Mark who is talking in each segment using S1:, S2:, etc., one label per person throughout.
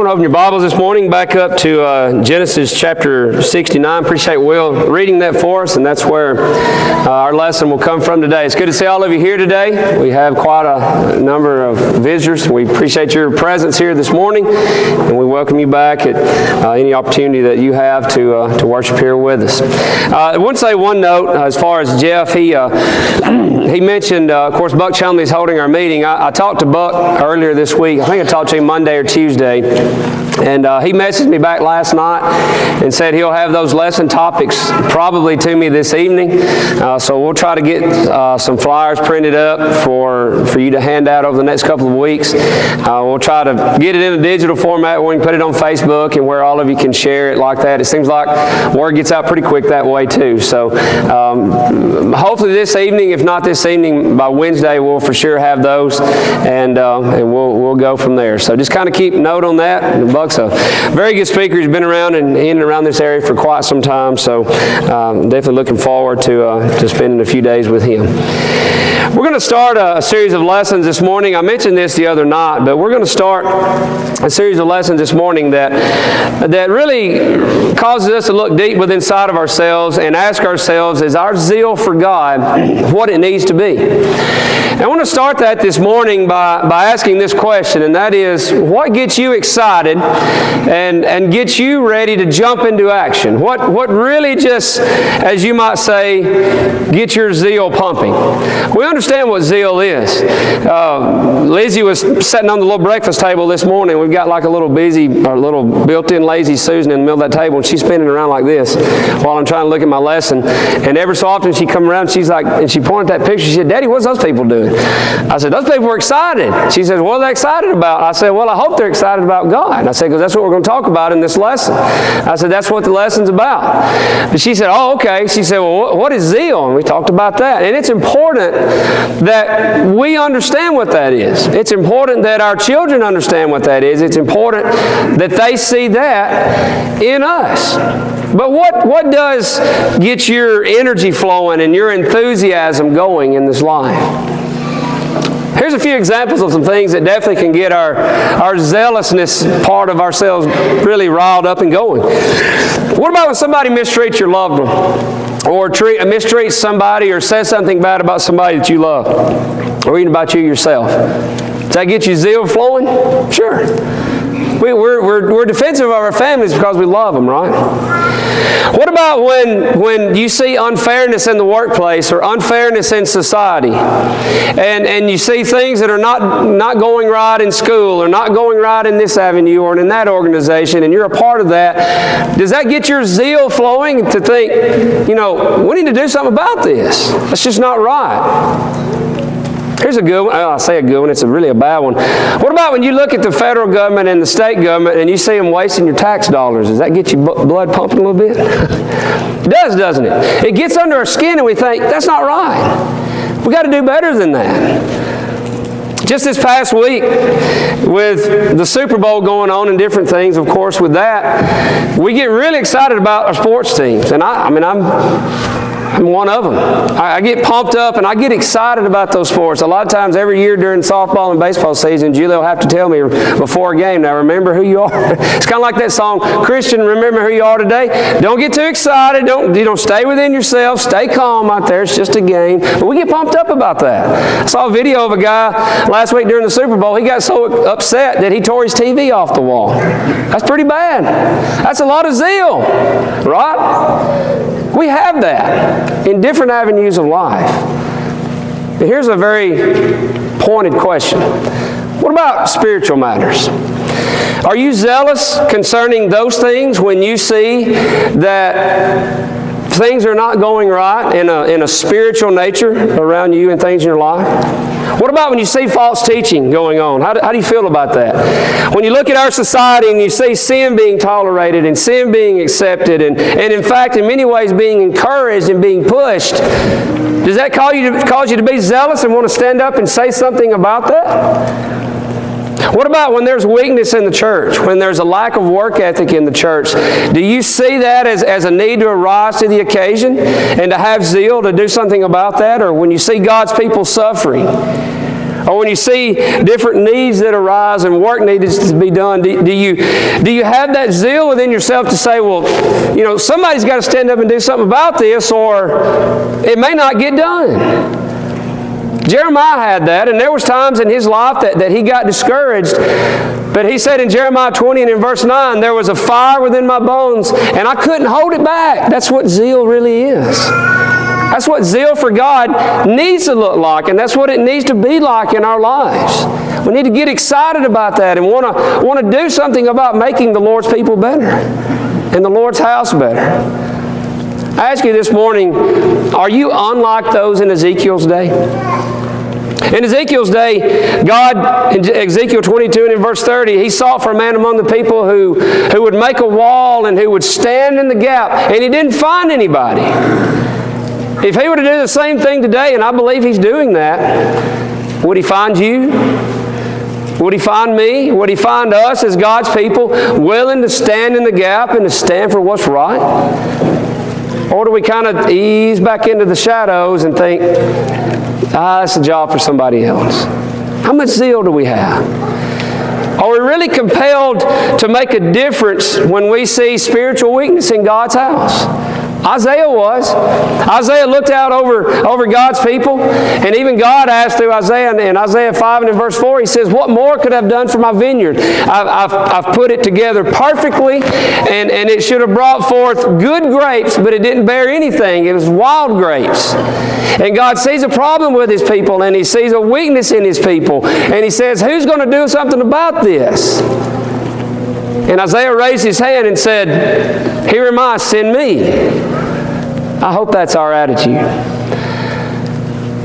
S1: want to open your Bibles this morning back up to Genesis chapter 69. Appreciate Will reading that for us, and that's where our lesson will come from today. It's good to see all of you here today. We have quite a number of visitors. We appreciate your presence here this morning, and we welcome you back at any opportunity that you have to worship here with us. I want to say one note as far as Jeff. He mentioned, of course, Buck Chumley's holding our meeting. I talked to Buck earlier this week. I think I talked to him Monday or Tuesday. And he messaged me back last night and said he'll have those lesson topics probably to me this evening. So we'll try to get some flyers printed up for you to hand out over the next couple of weeks. We'll try to get it in a digital format where we can put it on Facebook and where all of you can share it like that. It seems like word gets out pretty quick that way too. So hopefully this evening, if not this evening, by Wednesday we'll for sure have those, and we'll go from there. So just kind of keep note on that. Buck's a very good speaker. He's been around and in and around this area for quite some time, so definitely looking forward to spending a few days with him. We're going to start a series of lessons this morning. I mentioned this the other night, but we're going to start a series of lessons this morning that really causes us to look deep within inside of ourselves and ask ourselves, is our zeal for God what it needs to be? And I want to start that this morning by asking this question, and that is, what gets you excited and gets you ready to jump into action? What really just, as you might say, gets your zeal pumping? We understand what zeal is. Lizzie was sitting on the little breakfast table this morning. We've got like a little built-in lazy Susan in the middle of that table, and she's spinning around like this while I'm trying to look at my lesson. And every so often she come around, she's like, and she pointed at that picture. She said, "Daddy, what's those people doing?" I said, "Those people are excited." She says, "What are they excited about?" I said, "Well, I hope they're excited about God." I said, "Because that's what we're going to talk about in this lesson." I said, "That's what the lesson's about." But she said, "Oh, okay." She said, "Well, what is zeal?" And we talked about that. And it's important that we understand what that is. It's important that our children understand what that is. It's important that they see that in us. But what does get your energy flowing and your enthusiasm going in this life? Here's a few examples of some things that definitely can get our zealousness part of ourselves really riled up and going. What about when somebody mistreats your loved one? Or mistreats somebody or says something bad about somebody that you love? Or even about you yourself? Does that get your zeal flowing? Sure. We're defensive of our families because we love them, right? What about when you see unfairness in the workplace or unfairness in society, and you see things that are not going right in school or not going right in this avenue or in that organization, and you're a part of that? Does that get your zeal flowing to think, we need to do something about this? That's just not right. Here's a good one. I say a good one. It's really a bad one. What about when you look at the federal government and the state government and you see them wasting your tax dollars? Does that get your blood pumping a little bit? It does, doesn't it? It gets under our skin and we think, that's not right. We got to do better than that. Just this past week, with the Super Bowl going on and different things, of course, with that, we get really excited about our sports teams. And I'm one of them. I get pumped up and I get excited about those sports. A lot of times every year during softball and baseball season, Julie will have to tell me before a game, now remember who you are. It's kind of like that song, Christian, remember who you are today. Don't get too excited. Don't stay within yourself. Stay calm out there. It's just a game. But we get pumped up about that. I saw a video of a guy last week during the Super Bowl. He got so upset that he tore his TV off the wall. That's pretty bad. That's a lot of zeal, right? We have that in different avenues of life. But here's a very pointed question. What about spiritual matters? Are you zealous concerning those things when you see that things are not going right in a spiritual nature around you and things in your life? What about when you see false teaching going on? How do you feel about that? When you look at our society and you see sin being tolerated and sin being accepted and in fact in many ways being encouraged and being pushed, does that cause you to be zealous and want to stand up and say something about that? What about when there's weakness in the church, when there's a lack of work ethic in the church? Do you see that as a need to arise to the occasion and to have zeal to do something about that? Or when you see God's people suffering? Or when you see different needs that arise and work needs to be done, do you have that zeal within yourself to say, well, somebody's got to stand up and do something about this, or it may not get done? Jeremiah had that, and there was times in his life that he got discouraged. But he said in Jeremiah 20 and in verse 9, there was a fire within my bones, and I couldn't hold it back. That's what zeal really is. That's what zeal for God needs to look like, and that's what it needs to be like in our lives. We need to get excited about that and want to do something about making the Lord's people better and the Lord's house better. I ask you this morning, are you unlike those in Ezekiel's day? In Ezekiel's day, God, in Ezekiel 22 and in verse 30, He sought for a man among the people who would make a wall and who would stand in the gap, and He didn't find anybody. If He were to do the same thing today, and I believe He's doing that, would He find you? Would He find me? Would He find us as God's people willing to stand in the gap and to stand for what's right? Or do we kind of ease back into the shadows and think, that's a job for somebody else? How much zeal do we have? Are we really compelled to make a difference when we see spiritual weakness in God's house? Isaiah was. Isaiah looked out over God's people, and even God asked through Isaiah in Isaiah 5 and in verse 4, He says, what more could I have done for my vineyard? I've put it together perfectly, and it should have brought forth good grapes, but it didn't bear anything. It was wild grapes. And God sees a problem with His people, and He sees a weakness in His people, and He says, who's going to do something about this? And Isaiah raised his hand and said, here am I, send me. I hope that's our attitude.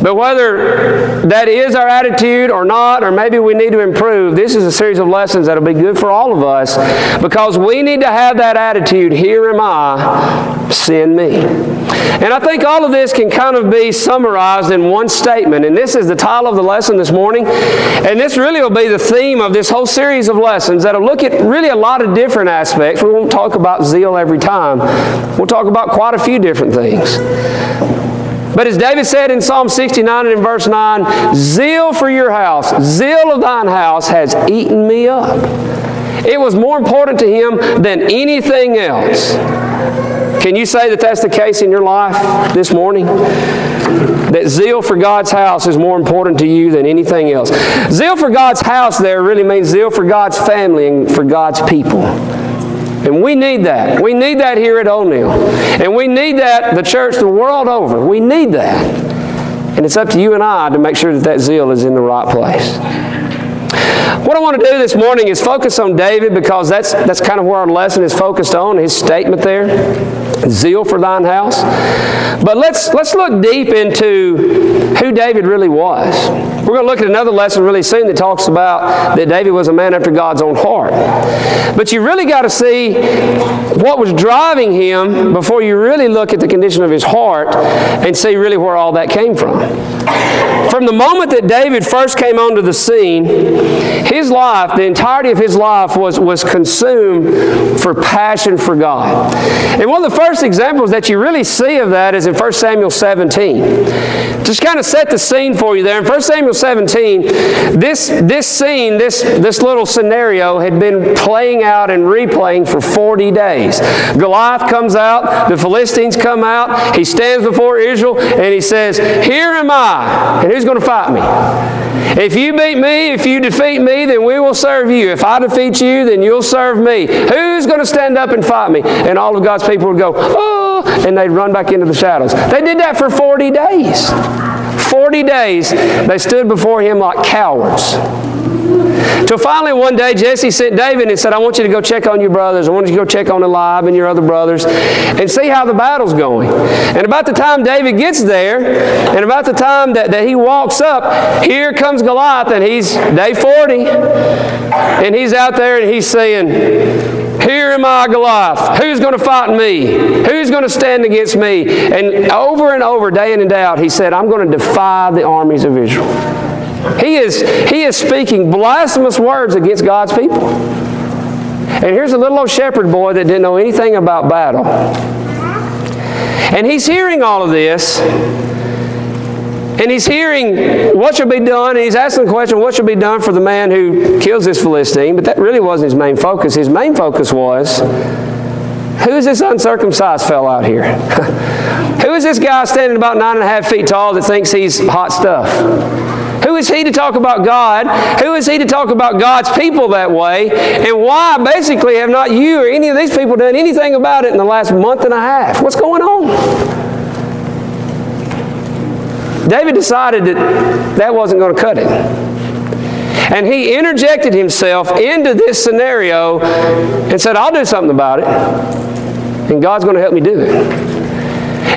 S1: But whether that is our attitude or not, or maybe we need to improve, this is a series of lessons that will be good for all of us, because we need to have that attitude, here am I, send me. And I think all of this can kind of be summarized in one statement, and this is the title of the lesson this morning, and this really will be the theme of this whole series of lessons that will look at really a lot of different aspects. We won't talk about zeal every time. We'll talk about quite a few different things. But as David said in Psalm 69 and in verse 9, zeal for your house, zeal of thine house has eaten me up. It was more important to him than anything else. Can you say that that's the case in your life this morning? That zeal for God's house is more important to you than anything else. Zeal for God's house there really means zeal for God's family and for God's people. And we need that. We need that here at O'Neill. And we need that, the church, the world over. We need that. And it's up to you and I to make sure that that zeal is in the right place. What I want to do this morning is focus on David, because that's kind of where our lesson is focused on, his statement there, zeal for thine house. But let's look deep into who David really was. We're going to look at another lesson really soon that talks about that David was a man after God's own heart. But you really got to see what was driving him before you really look at the condition of his heart and see really where all that came from. From the moment that David first came onto the scene, his life, the entirety of his life was consumed for passion for God. And one of the first examples that you really see of that is in 1 Samuel 17. Just kind of set the scene for you there. In 1 Samuel 17, this scene, this little scenario had been playing out and replaying for 40 days. Goliath comes out, the Philistines come out, he stands before Israel, and he says, here am I, and who's going to fight me? If you beat me, if you defeat me, then we will serve you. If I defeat you, then you'll serve me. Who's going to stand up and fight me? And all of God's people would go, oh, and they'd run back into the shadows. They did that for 40 days. 40 days, they stood before him like cowards. Till finally one day, Jesse sent David and said, I want you to go check on your brothers. I want you to go check on Eliab and your other brothers and see how the battle's going. And about the time David gets there, and about the time that he walks up, here comes Goliath, and he's day 40. And he's out there and he's saying, here am I, Goliath. Who's going to fight me? Who's going to stand against me? And over, day in and day out, he said, I'm going to defy the armies of Israel. He is speaking blasphemous words against God's people. And here's a little old shepherd boy that didn't know anything about battle. And he's hearing all of this. And he's hearing what should be done, and he's asking the question, what should be done for the man who kills this Philistine? But that really wasn't his main focus. His main focus was, who is this uncircumcised fellow out here? Who is this guy standing about 9.5 feet tall that thinks he's hot stuff? Who is he to talk about God? Who is he to talk about God's people that way? And why, basically, have not you or any of these people done anything about it in the last month and a half? What's going on? David decided that wasn't going to cut it. And he interjected himself into this scenario and said, I'll do something about it. And God's going to help me do it.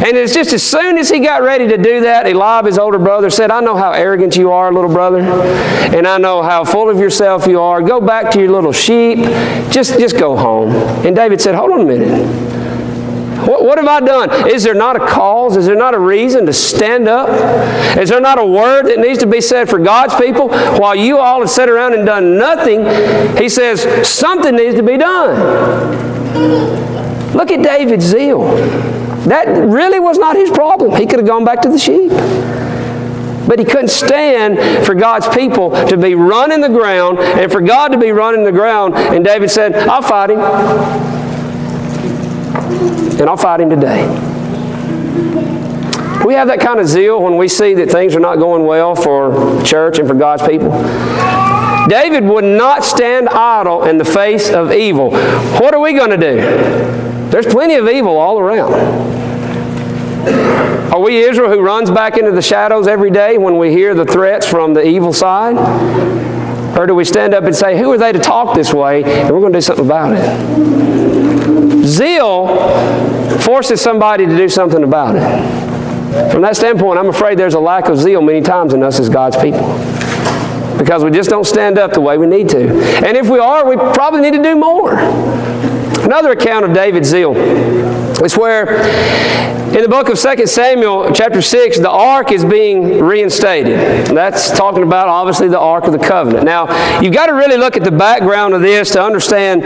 S1: And it's just as soon as he got ready to do that, Eliab, his older brother, said, I know how arrogant you are, little brother. And I know how full of yourself you are. Go back to your little sheep. Just go home. And David said, hold on a minute. What have I done? Is there not a cause? Is there not a reason to stand up? Is there not a word that needs to be said for God's people? While you all have sat around and done nothing, he says, something needs to be done. Look at David's zeal. That really was not his problem. He could have gone back to the sheep. But he couldn't stand for God's people to be running the ground and for God to be running the ground. And David said, I'll fight him. And I'll fight him today. We have that kind of zeal when we see that things are not going well for church and for God's people. David would not stand idle in the face of evil. What are we going to do? There's plenty of evil all around. Are we Israel who runs back into the shadows every day when we hear the threats from the evil side? Or do we stand up and say, who are they to talk this way? And we're going to do something about it. Zeal forces somebody to do something about it. From that standpoint, I'm afraid there's a lack of zeal many times in us as God's people. Because we just don't stand up the way we need to. And if we are, we probably need to do more. Another account of David's zeal is where in the book of 2 Samuel chapter 6, the ark is being reinstated. And that's talking about, obviously, the Ark of the Covenant. Now, you've got to really look at the background of this to understand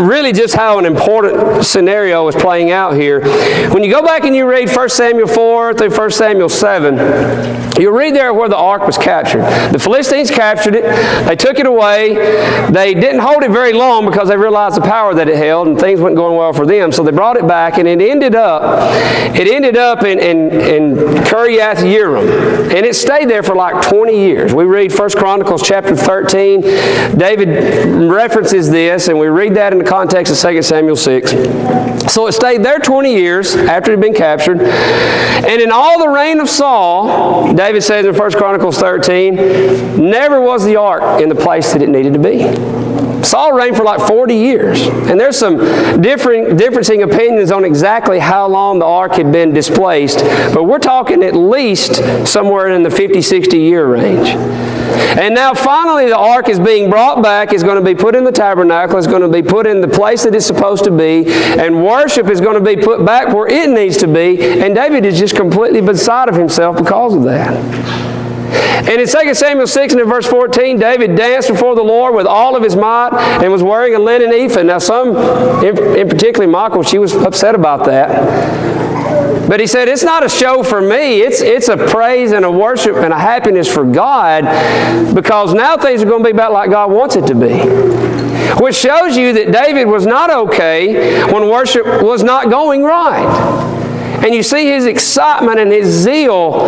S1: really just how an important scenario is playing out here. When you go back and you read 1 Samuel 4 through 1 Samuel 7, you'll read there where the ark was captured. The Philistines captured it. They took it away. They didn't hold it very long because they realized the power that it held and things weren't going well for them. So they brought it back, and it ended up in Kiriath Yearim, and it stayed there for like 20 years. We read 1 Chronicles chapter 13. David references this, and we read that in the context of 2 Samuel 6. So it stayed there 20 years after it had been captured. And in all the reign of Saul, David says in 1 Chronicles 13, never was the ark in the place that it needed to be. Saul reigned for like 40 years. And there's some differencing opinions on exactly how long the ark had been displaced. But we're talking at least somewhere in the 50, 60 year range. And now finally the ark is being brought back, is going to be put in the tabernacle, is going to be put in the place that it's supposed to be, and worship is going to be put back where it needs to be. And David is just completely beside of himself because of that. And in 2 Samuel 6 and in verse 14, David danced before the Lord with all of his might and was wearing a linen ephod. Now some, in particular Michal, she was upset about that. But he said, it's not a show for me. It's a praise and a worship and a happiness for God, because now things are going to be about like God wants it to be. Which shows you that David was not okay when worship was not going right. And you see his excitement and his zeal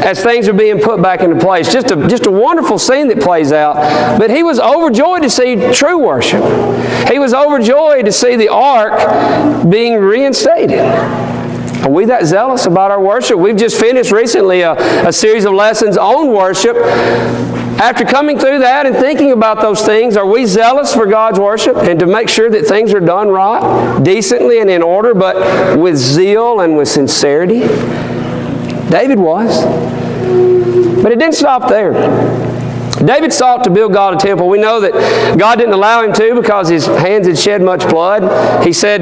S1: as things are being put back into place. Just a wonderful scene that plays out. But he was overjoyed to see true worship. He was overjoyed to see the ark being reinstated. Are we that zealous about our worship? We've just finished recently a series of lessons on worship. After coming through that and thinking about those things, are we zealous for God's worship and to make sure that things are done right, decently and in order, but with zeal and with sincerity? David was. But it didn't stop there. David sought to build God a temple. We know that God didn't allow him to because his hands had shed much blood. He said,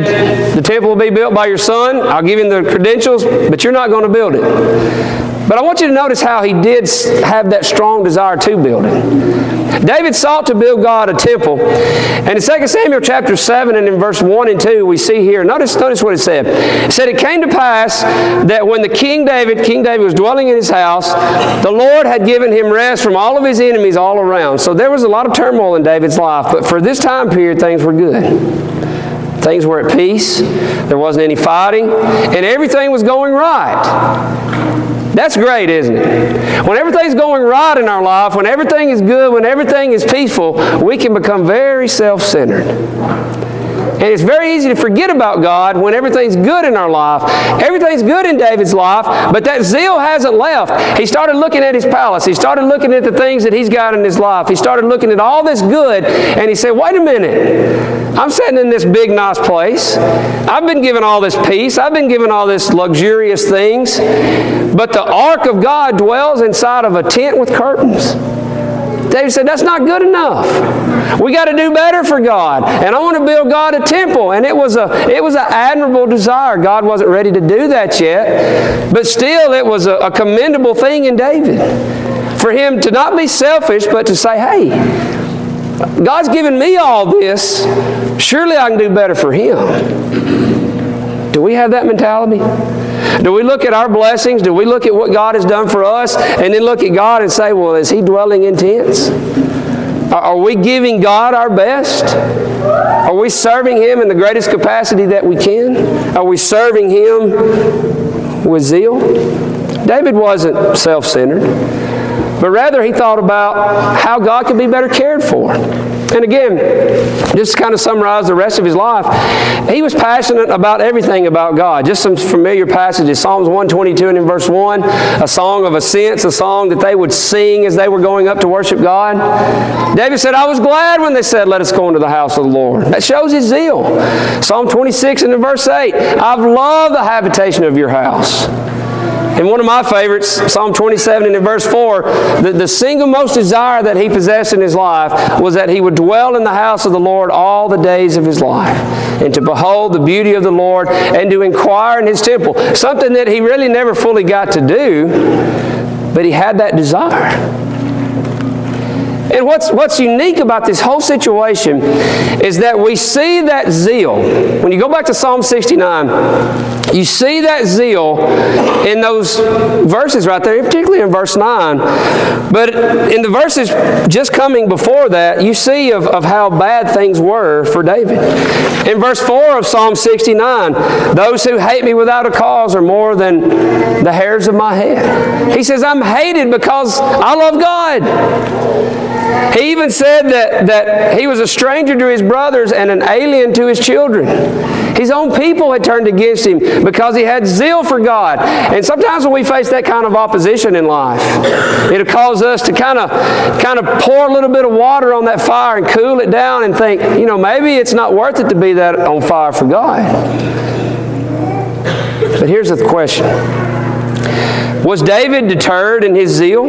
S1: the temple will be built by your son. I'll give him the credentials, but you're not going to build it. But I want you to notice how he did have that strong desire to build it. David sought to build God a temple. And in 2 Samuel chapter 7 and in verse 1 and 2 we see here, notice what it said. It said, it came to pass that when King David was dwelling in his house, the Lord had given him rest from all of his enemies all around. So there was a lot of turmoil in David's life, but for this time period things were good. Things were at peace. There wasn't any fighting. And everything was going right. That's great, isn't it? When everything's going right in our life, when everything is good, when everything is peaceful, we can become very self-centered. And it's very easy to forget about God when everything's good in our life. Everything's good in David's life, but that zeal hasn't left. He started looking at his palace. He started looking at the things that he's got in his life. He started looking at all this good, and he said, wait a minute. I'm sitting in this big, nice place. I've been given all this peace. I've been given all this luxurious things. But the ark of God dwells inside of a tent with curtains. David said, that's not good enough. We got to do better for God. And I want to build God a temple. And it was an admirable desire. God wasn't ready to do that yet. But still, it was a commendable thing in David. For him to not be selfish, but to say, hey, God's given me all this. Surely I can do better for Him. Do we have that mentality? Do we look at our blessings? Do we look at what God has done for us and then look at God and say, well, is He dwelling in tents? Are we giving God our best? Are we serving Him in the greatest capacity that we can? Are we serving Him with zeal? David wasn't self-centered, but rather he thought about how God could be better cared for. And again, just to kind of summarize the rest of his life, he was passionate about everything about God. Just some familiar passages. Psalms 122 and in verse 1, a song of ascents, a song that they would sing as they were going up to worship God. David said, I was glad when they said, let us go into the house of the Lord. That shows his zeal. Psalm 26 and in verse 8, I've loved the habitation of your house. And one of my favorites, Psalm 27 and in verse 4, the single most desire that he possessed in his life was that he would dwell in the house of the Lord all the days of his life, and to behold the beauty of the Lord and to inquire in His temple. Something that he really never fully got to do, but he had that desire. And what's unique about this whole situation is that we see that zeal. When you go back to Psalm 69, you see that zeal in those verses right there, particularly in verse 9. But in the verses just coming before that, you see of how bad things were for David. In verse 4 of Psalm 69, those who hate me without a cause are more than the hairs of my head. He says, I'm hated because I love God. He even said that he was a stranger to his brothers and an alien to his children. His own people had turned against him because he had zeal for God. And sometimes when we face that kind of opposition in life, it'll cause us to kind of pour a little bit of water on that fire and cool it down and think, maybe it's not worth it to be that on fire for God. But here's the question. Was David deterred in his zeal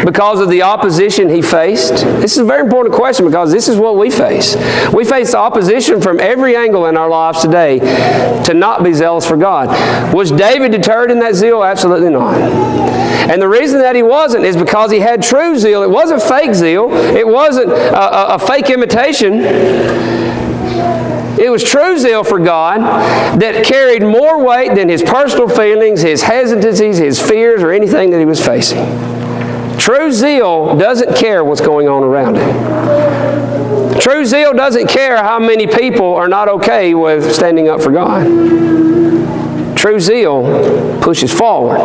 S1: because of the opposition he faced? This is a very important question because this is what we face. We face opposition from every angle in our lives today to not be zealous for God. Was David deterred in that zeal? Absolutely not. And the reason that he wasn't is because he had true zeal. It wasn't fake zeal. It wasn't a fake imitation. It was true zeal for God that carried more weight than his personal feelings, his hesitancies, his fears, or anything that he was facing. True zeal doesn't care what's going on around it. True zeal doesn't care how many people are not okay with standing up for God. True zeal pushes forward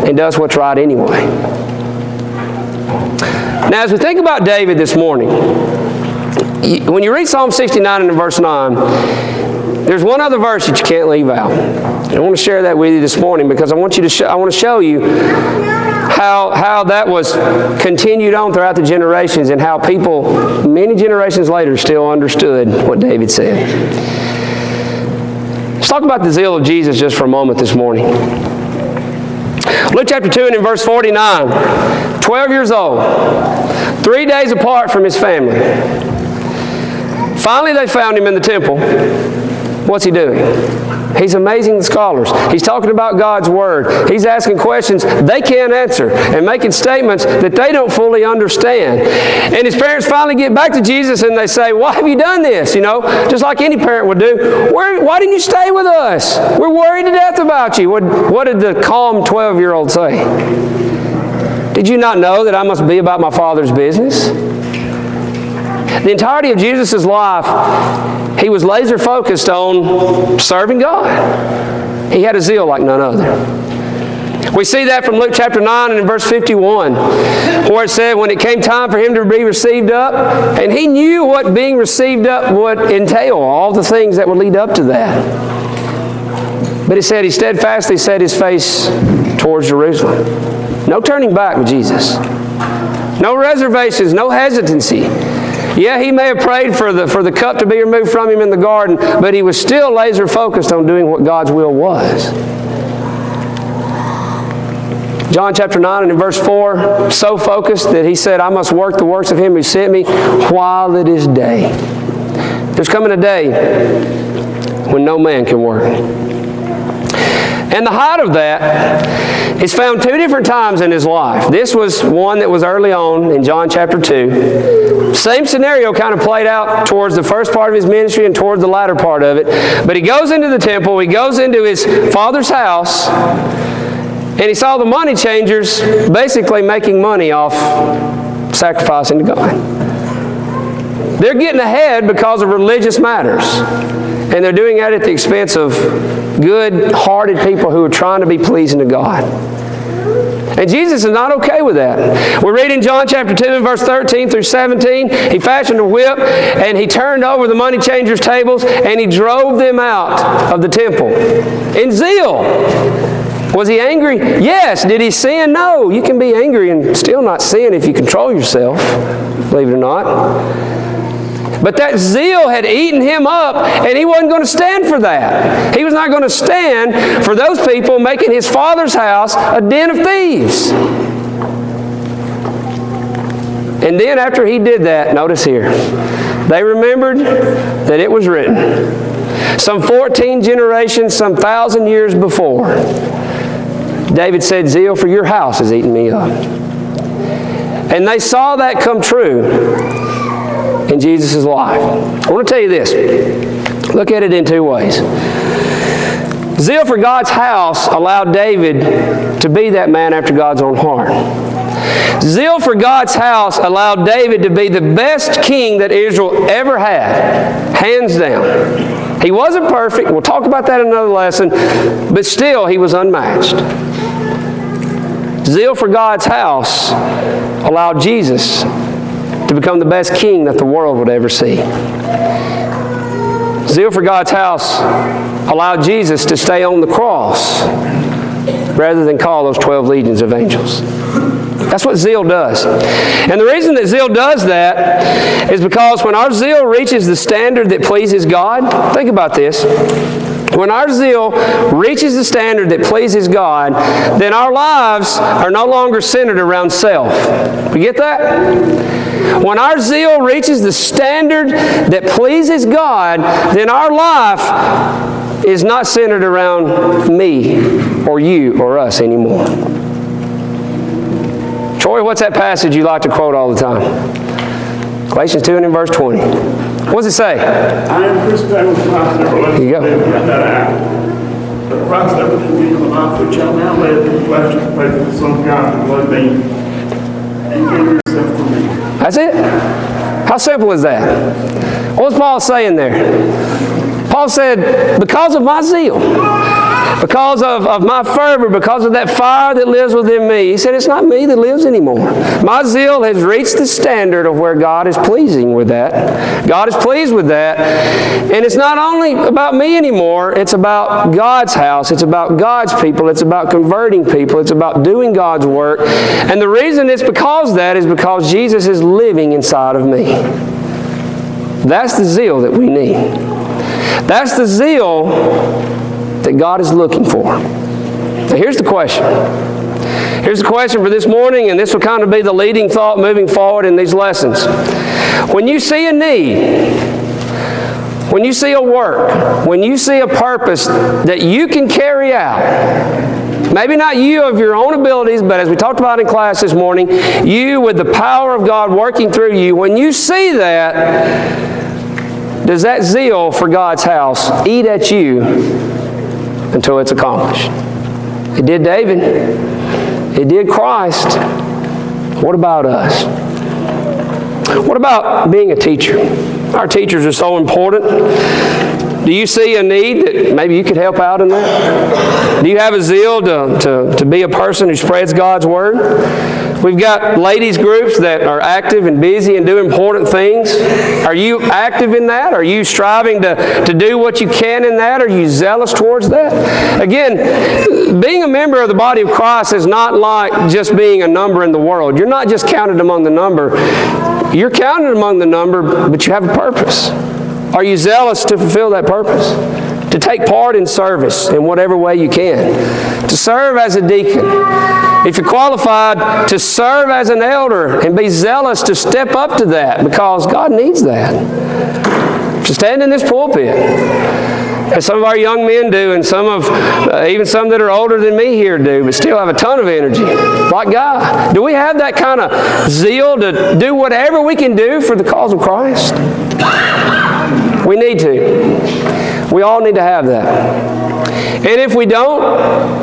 S1: and does what's right anyway. Now, as we think about David this morning, when you read Psalm 69 and in verse 9, there's one other verse that you can't leave out. And I want to share that with you this morning because I want to show you how that was continued on throughout the generations and how people many generations later still understood what David said. Let's talk about the zeal of Jesus just for a moment this morning. Luke chapter 2 and in verse 49, 12 years old, 3 days apart from his family. Finally, they found him in the temple. What's he doing? He's amazing the scholars. He's talking about God's Word. He's asking questions they can't answer and making statements that they don't fully understand. And his parents finally get back to Jesus and they say, why have you done this? Just like any parent would do. Why didn't you stay with us? We're worried to death about you. What did the calm 12-year-old say? Did you not know that I must be about my Father's business? The entirety of Jesus' life, he was laser focused on serving God. He had a zeal like none other. We see that from Luke chapter 9 and in verse 51, where it said when it came time for him to be received up, and he knew what being received up would entail, all the things that would lead up to that. But it said he steadfastly set his face towards Jerusalem. No turning back with Jesus. No reservations, no hesitancy. Yeah, he may have prayed for the cup to be removed from him in the garden, but he was still laser focused on doing what God's will was. John chapter 9 and in verse 4, so focused that he said, I must work the works of him who sent me while it is day. There's coming a day when no man can work. And the height of that is found two different times in his life. This was one that was early on in John chapter 2. Same scenario kind of played out towards the first part of his ministry and towards the latter part of it. But he goes into the temple, he goes into his father's house, and he saw the money changers basically making money off sacrificing to God. They're getting ahead because of religious matters. And they're doing that at the expense of good-hearted people who are trying to be pleasing to God. And Jesus is not okay with that. We read in John chapter 2 and verse 13 through 17, he fashioned a whip and he turned over the money changers' tables and he drove them out of the temple. In zeal. Was he angry? Yes. Did he sin? No. You can be angry and still not sin if you control yourself, believe it or not. But that zeal had eaten him up, and he wasn't going to stand for that. He was not going to stand for those people making his father's house a den of thieves. And then after he did that, notice here, they remembered that it was written, some 14 generations, some 1,000 years before, David said, zeal for your house has eaten me up. And they saw that come true in Jesus' life. I want to tell you this. Look at it in two ways. Zeal for God's house allowed David to be that man after God's own heart. Zeal for God's house allowed David to be the best king that Israel ever had, hands down. He wasn't perfect. We'll talk about that in another lesson, but still he was unmatched. Zeal for God's house allowed Jesus to become the best king that the world would ever see. Zeal for God's house allowed Jesus to stay on the cross rather than call those 12 legions of angels. That's what zeal does. And the reason that zeal does that is because when our zeal reaches the standard that pleases God, think about this. When our zeal reaches the standard that pleases God, then our lives are no longer centered around self. You get that? When our zeal reaches the standard that pleases God, then our life is not centered around me or you or us anymore. Troy, what's that passage you like to quote all the time? Galatians 2 and in verse 20. What does it say?
S2: I am crucified with Christ,
S1: there you go.
S2: But Christ never did me the life which I now live in the flesh of the faith of the Son of God, the blood being, and gave yourself for me.
S1: That's it. How simple is that? What was Paul saying there? Paul said, because of my zeal, because of my fervor, because of that fire that lives within me, he said, it's not me that lives anymore. My zeal has reached the standard of where God is pleasing with that. God is pleased with that. And it's not only about me anymore, it's about God's house. It's about God's people. It's about converting people. It's about doing God's work. And the reason it's because of that is because Jesus is living inside of me. That's the zeal that we need. That's the zeal that God is looking for. Now here's the question. Here's the question for this morning, and this will kind of be the leading thought moving forward in these lessons. When you see a need, when you see a work, when you see a purpose that you can carry out, maybe not you of your own abilities, but as we talked about in class this morning, you with the power of God working through you, when you see that, does that zeal for God's house eat at you until it's accomplished? It did David. It did Christ. What about us? What about being a teacher? Our teachers are so important. Do you see a need that maybe you could help out in that? Do you have a zeal to be a person who spreads God's Word? We've got ladies groups that are active and busy and do important things. Are you active in that? Are you striving to do what you can in that? Are you zealous towards that? Again, being a member of the body of Christ is not like just being a number in the world. You're not just counted among the number. You're counted among the number, but you have a purpose. Are you zealous to fulfill that purpose? To take part in service in whatever way you can. To serve as a deacon. If you're qualified, to serve as an elder and be zealous to step up to that because God needs that. To stand in this pulpit, as some of our young men do, and even some that are older than me here do, but still have a ton of energy, like God. Do we have that kind of zeal to do whatever we can do for the cause of Christ? We need to. We all need to have that. And if we don't,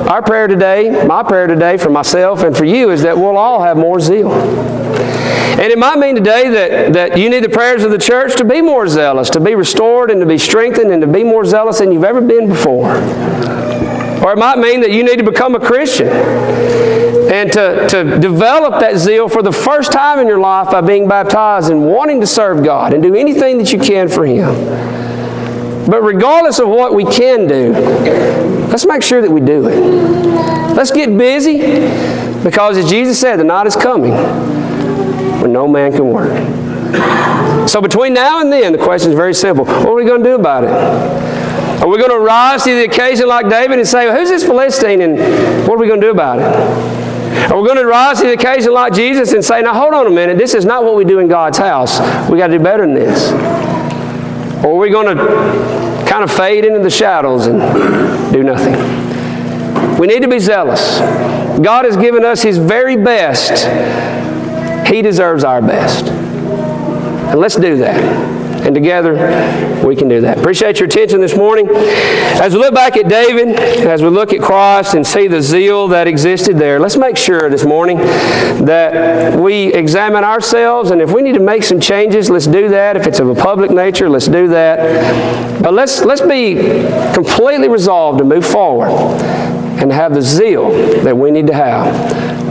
S1: our prayer today, my prayer today for myself and for you is that we'll all have more zeal. And it might mean today that you need the prayers of the church to be more zealous, to be restored and to be strengthened and to be more zealous than you've ever been before. Or it might mean that you need to become a Christian and to develop that zeal for the first time in your life by being baptized and wanting to serve God and do anything that you can for Him. But regardless of what we can do, let's make sure that we do it. Let's get busy because as Jesus said, the night is coming when no man can work. So between now and then, the question is very simple. What are we going to do about it? Are we going to rise to the occasion like David and say, well, who's this Philistine and what are we going to do about it? Are we going to rise to the occasion like Jesus and say, now hold on a minute, this is not what we do in God's house. We got to do better than this. Or are we going to kind of fade into the shadows and do nothing? We need to be zealous. God has given us His very best. He deserves our best. And let's do that. And together, we can do that. Appreciate your attention this morning. As we look back at David, as we look at Christ and see the zeal that existed there, let's make sure this morning that we examine ourselves, and if we need to make some changes, let's do that. If it's of a public nature, let's do that. But let's be completely resolved to move forward and have the zeal that we need to have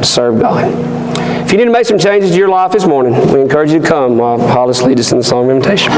S1: to serve God. If you need to make some changes to your life this morning, we encourage you to come while Hollis leads us in the song of invitation.